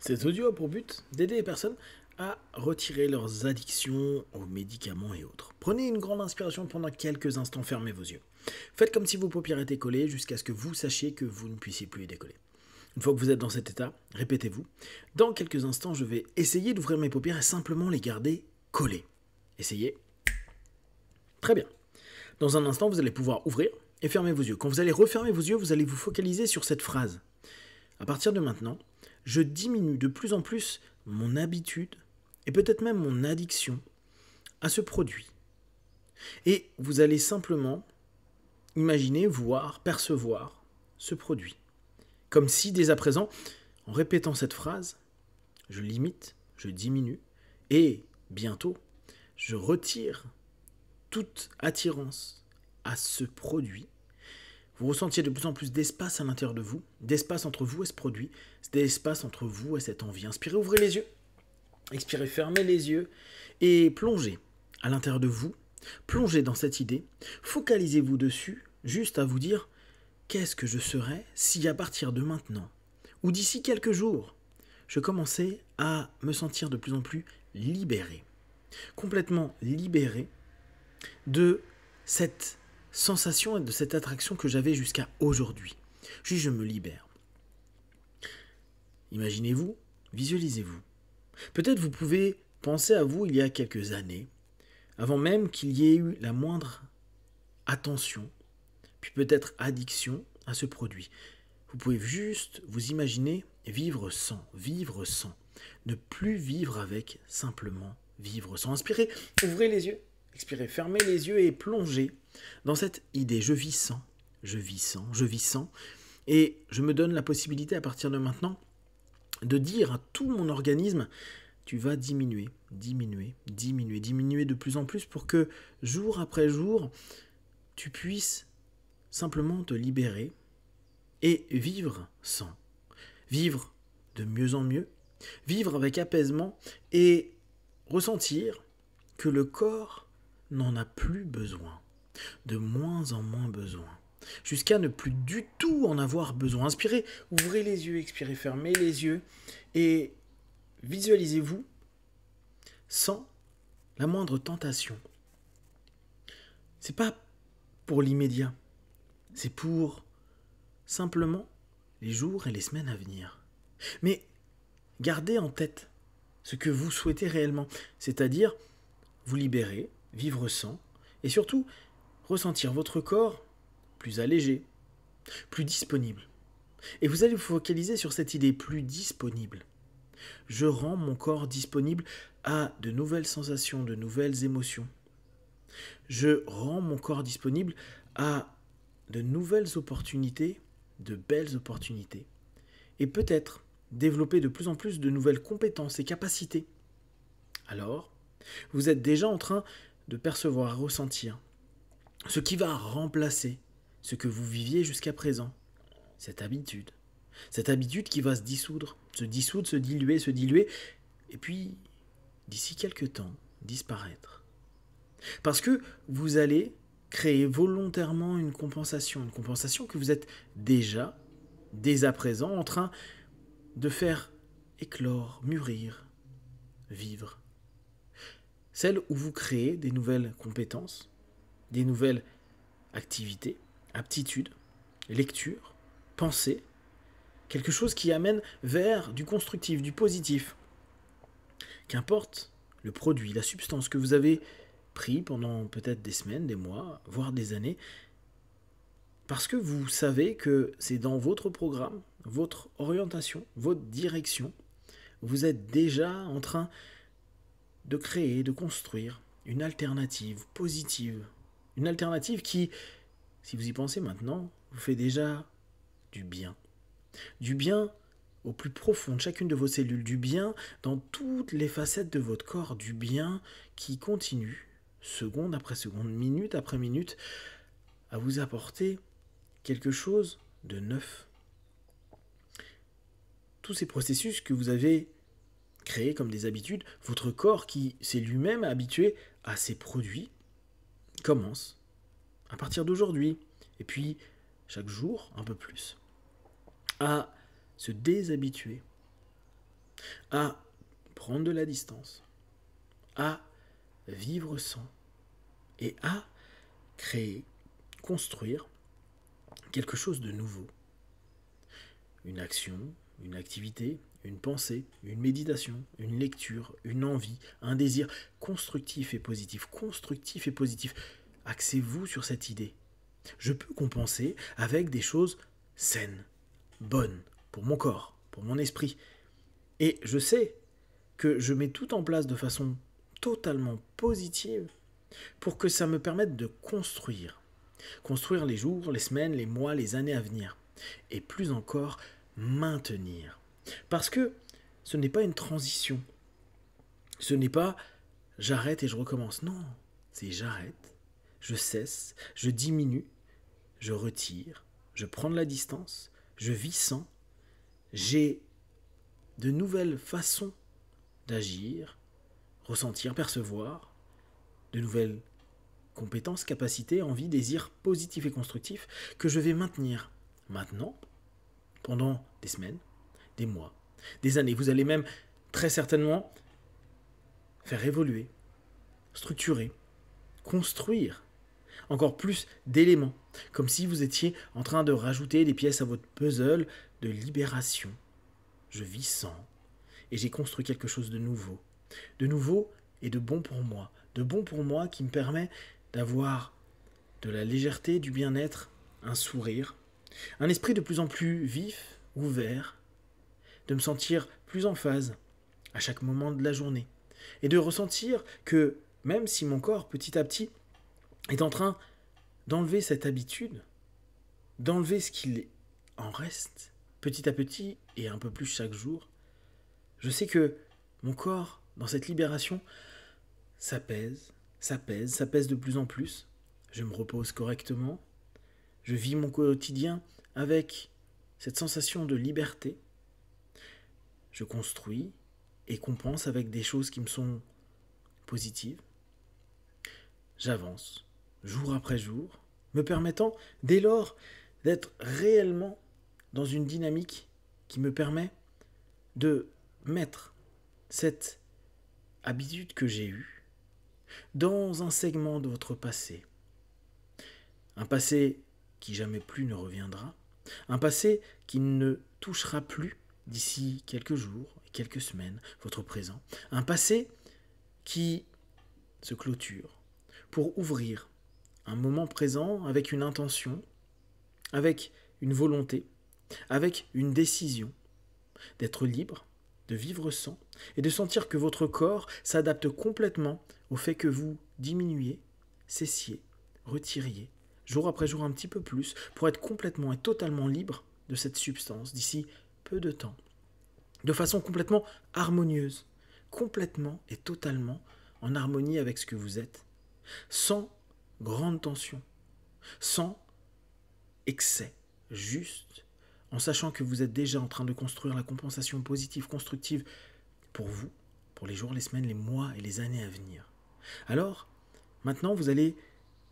Cet audio a pour but d'aider les personnes à retirer leurs addictions aux médicaments et autres. Prenez une grande inspiration pendant quelques instants, fermez vos yeux. Faites comme si vos paupières étaient collées jusqu'à ce que vous sachiez que vous ne puissiez plus les décoller. Une fois que vous êtes dans cet état, répétez-vous. Dans quelques instants, je vais essayer d'ouvrir mes paupières et simplement les garder collées. Essayez. Très bien. Dans un instant, vous allez pouvoir ouvrir et fermer vos yeux. Quand vous allez refermer vos yeux, vous allez vous focaliser sur cette phrase. À partir de maintenant, je diminue de plus en plus mon habitude et peut-être même mon addiction à ce produit. Et vous allez simplement imaginer, voir, percevoir ce produit. Comme si dès à présent, en répétant cette phrase, je limite, je diminue et bientôt, je retire toute attirance à ce produit. Vous ressentiez de plus en plus d'espace à l'intérieur de vous, d'espace entre vous et ce produit, d'espace entre vous et cette envie. Inspirez, ouvrez les yeux. Expirez, fermez les yeux et plongez à l'intérieur de vous. Plongez dans cette idée. Focalisez-vous dessus, juste à vous dire qu'est-ce que je serais si à partir de maintenant, ou d'ici quelques jours, je commençais à me sentir de plus en plus libéré. Complètement libéré de cette sensation et de cette attraction que j'avais jusqu'à aujourd'hui. Juste, je me libère. Imaginez-vous, visualisez-vous. Peut-être vous pouvez penser à vous il y a quelques années, avant même qu'il y ait eu la moindre attention, puis peut-être addiction à ce produit. Vous pouvez juste vous imaginer vivre sans, ne plus vivre avec, simplement vivre sans. Inspirez, ouvrez les yeux, expirez, fermez les yeux et plongez dans cette idée. Je vis sans, et je me donne la possibilité à partir de maintenant de dire à tout mon organisme, tu vas diminuer de plus en plus pour que jour après jour, tu puisses simplement te libérer et vivre sans. Vivre de mieux en mieux, vivre avec apaisement et ressentir que le corps n'en a plus besoin, de moins en moins besoin, jusqu'à ne plus du tout en avoir besoin. Inspirez, ouvrez les yeux, expirez, fermez les yeux et visualisez-vous sans la moindre tentation. C'est pas pour l'immédiat, c'est pour simplement les jours et les semaines à venir. Mais gardez en tête ce que vous souhaitez réellement, c'est-à-dire vous libérer, vivre sans, et surtout ressentir votre corps plus allégé, plus disponible. Et vous allez vous focaliser sur cette idée plus disponible. Je rends mon corps disponible à de nouvelles sensations, de nouvelles émotions. Je rends mon corps disponible à de nouvelles opportunités, de belles opportunités. Et peut-être développer de plus en plus de nouvelles compétences et capacités. Alors, vous êtes déjà en train de percevoir, ressentir ce qui va remplacer ce que vous viviez jusqu'à présent, cette habitude qui va se dissoudre, se diluer, et puis, d'ici quelques temps, disparaître. Parce que vous allez créer volontairement une compensation que vous êtes déjà, dès à présent, en train de faire éclore, mûrir, vivre. Celle où vous créez des nouvelles compétences, des nouvelles activités, aptitudes, lecture, pensée, quelque chose qui amène vers du constructif, du positif. Qu'importe le produit, la substance que vous avez pris pendant peut-être des semaines, des mois, voire des années, parce que vous savez que c'est dans votre programme, votre orientation, votre direction, vous êtes déjà en train de créer, de construire une alternative positive. Une alternative qui, si vous y pensez maintenant, vous fait déjà du bien. Du bien au plus profond de chacune de vos cellules, du bien dans toutes les facettes de votre corps, du bien qui continue, seconde après seconde, minute après minute, à vous apporter quelque chose de neuf. Tous ces processus que vous avez créés comme des habitudes, votre corps qui s'est lui-même habitué à ces produits, commence à partir d'aujourd'hui, et puis chaque jour un peu plus, à se déshabituer. à prendre de la distance, à vivre sans et à créer, construire quelque chose de nouveau. Une action, une activité, une pensée, une méditation, une lecture, une envie, un désir constructif et positif. Constructif et positif. Axez-vous sur cette idée. Je peux compenser avec des choses saines, bonnes, pour mon corps, pour mon esprit. Et je sais que je mets tout en place de façon totalement positive pour que ça me permette de construire. Construire les jours, les semaines, les mois, les années à venir. Et plus encore, maintenir. Parce que ce n'est pas une transition. Ce n'est pas j'arrête et je recommence. Non, c'est j'arrête, je cesse, je diminue, je retire, je prends de la distance, je vis sans. J'ai de nouvelles façons d'agir, ressentir, percevoir, de nouvelles compétences, capacités, envies, désirs positifs et constructifs que je vais maintenir maintenant, pendant des semaines, des mois, des années. Vous allez même très certainement faire évoluer, structurer, construire encore plus d'éléments, comme si vous étiez en train de rajouter des pièces à votre puzzle de libération. Je vis sans, et j'ai construit quelque chose de nouveau et de bon pour moi qui me permet d'avoir de la légèreté, du bien-être, un sourire, un esprit de plus en plus vif, ouvert, de me sentir plus en phase à chaque moment de la journée, et de ressentir que même si mon corps petit à petit est en train d'enlever cette habitude, d'enlever ce qu'il en reste, petit à petit et un peu plus chaque jour, je sais que mon corps, dans cette libération, s'apaise de plus en plus. Je me repose correctement. Je vis mon quotidien avec cette sensation de liberté. Je construis et compense avec des choses qui me sont positives. J'avance, jour après jour, me permettant, dès lors, d'être réellement dans une dynamique qui me permet de mettre cette habitude que j'ai eue dans un segment de votre passé. Un passé qui jamais plus ne reviendra. Un passé qui ne touchera plus d'ici quelques jours, quelques semaines, votre présent. Un passé qui se clôture pour ouvrir un moment présent avec une intention, avec une volonté, avec une décision d'être libre, de vivre sans, et de sentir que votre corps s'adapte complètement au fait que vous diminuiez, cessiez, retiriez, jour après jour un petit peu plus, pour être complètement et totalement libre de cette substance d'ici peu de temps, de façon complètement harmonieuse, complètement et totalement en harmonie avec ce que vous êtes, sans grande tension, sans excès, juste en sachant que vous êtes déjà en train de construire la compensation positive, constructive pour vous, pour les jours, les semaines, les mois et les années à venir. Alors, maintenant, vous allez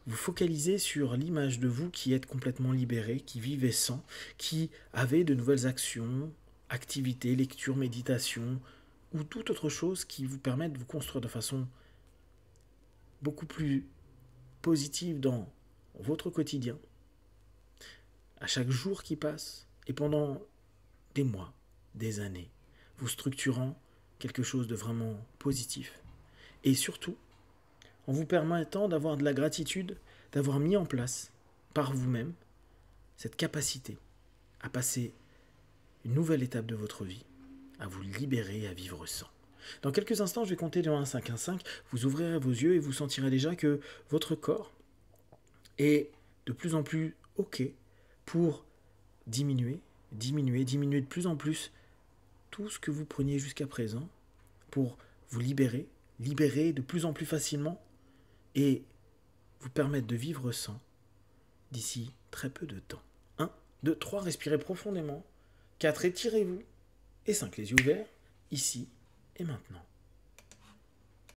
vous focaliser sur l'image de vous qui êtes complètement libéré, qui vivez sans, qui avez de nouvelles actions, activités, lectures, méditations, ou toute autre chose qui vous permette de vous construire de façon beaucoup plus positive dans votre quotidien, à chaque jour qui passe, et pendant des mois, des années, vous structurant quelque chose de vraiment positif. Et surtout, en vous permettant d'avoir de la gratitude, d'avoir mis en place, par vous-même, cette capacité à passer une nouvelle étape de votre vie, à vous libérer et à vivre sans. Dans quelques instants, je vais compter de 1 à 5. 1, 5, vous ouvrirez vos yeux et vous sentirez déjà que votre corps est de plus en plus OK pour diminuer de plus en plus tout ce que vous preniez jusqu'à présent pour vous libérer de plus en plus facilement et vous permettre de vivre sans d'ici très peu de temps. 1, 2, 3, respirez profondément. 4, étirez-vous. Et 5, les yeux ouverts, ici et maintenant.